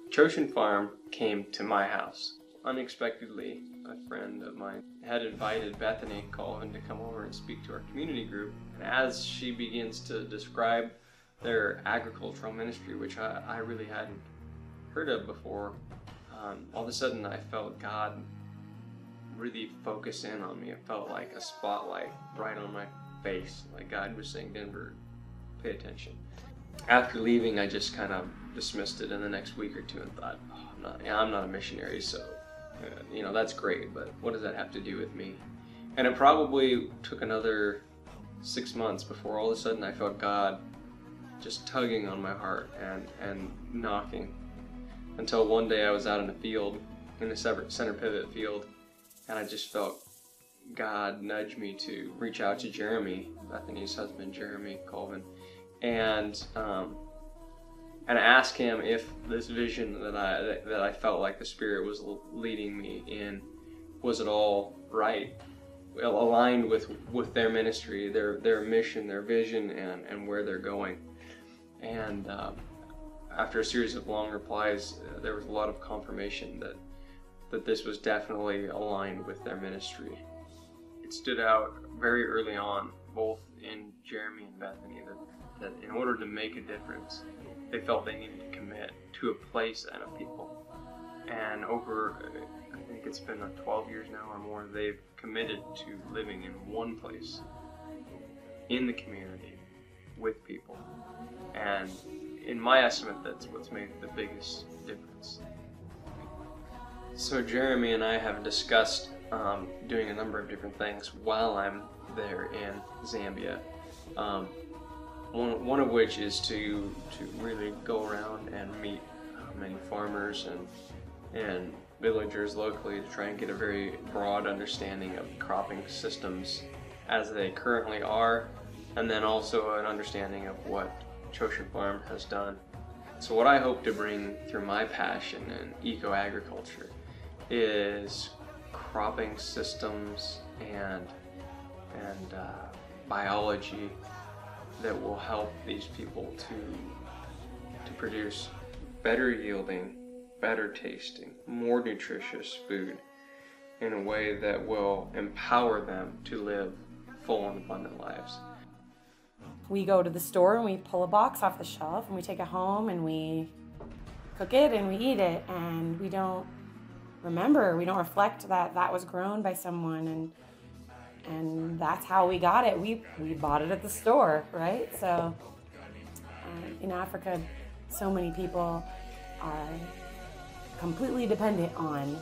Choshen Farm came to my house unexpectedly. A friend of mine had invited Bethany Colvin to come over and speak to our community group. And as she begins to describe their agricultural ministry, which I really hadn't heard of before, all of a sudden I felt God really focus in on me. It felt like a spotlight right on my face, like God was saying, Denver, pay attention. After leaving, I just kind of dismissed it in the next week or two and thought, oh, I'm not a missionary, so that's great, but what does that have to do with me? And it probably took another 6 months before all of a sudden I felt God just tugging on my heart and knocking, until one day I was out in a field, in the center pivot field, and I just felt God nudge me to reach out to Jeremy, Bethany's husband, Jeremy Colvin, and ask him if this vision that I felt like the Spirit was leading me in, was it all right, aligned with their ministry, their mission, their vision, and where they're going. And after a series of long replies, there was a lot of confirmation that this was definitely aligned with their ministry. It stood out very early on, both in Jeremy and Bethany, that in order to make a difference, they felt they needed to commit to a place and a people. And over, I think it's been 12 years now or more, they've committed to living in one place, in the community, with people. And in my estimate, that's what's made the biggest difference. So Jeremy and I have discussed doing a number of different things while I'm there in Zambia. One of which is to really go around and meet many farmers and villagers locally to try and get a very broad understanding of cropping systems as they currently are, and then also an understanding of what Choshen Farm has done. So what I hope to bring through my passion in eco-agriculture is cropping systems and biology that will help these people to produce better yielding, better tasting, more nutritious food in a way that will empower them to live full and abundant lives. We go to the store and we pull a box off the shelf and we take it home and we cook it and we eat it, and we don't reflect that was grown by someone, and that's how we got it. We bought it at the store, right? So in Africa, so many people are completely dependent on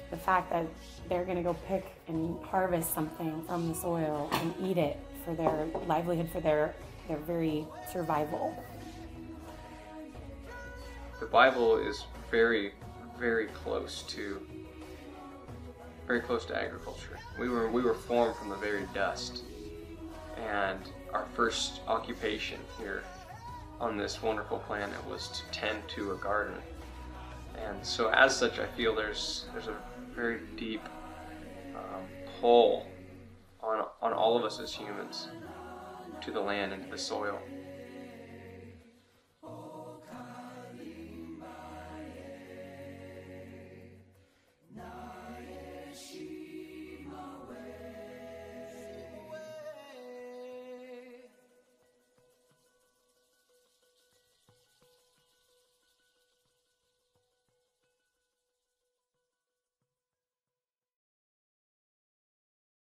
the fact that they're going to go pick and harvest something from the soil and eat it for their livelihood, for their very survival. The Bible is very, very close to agriculture. We were formed from the very dust, and our first occupation here on this wonderful planet was to tend to a garden. And so as such, I feel there's a very deep pull on all of us as humans to the land and to the soil.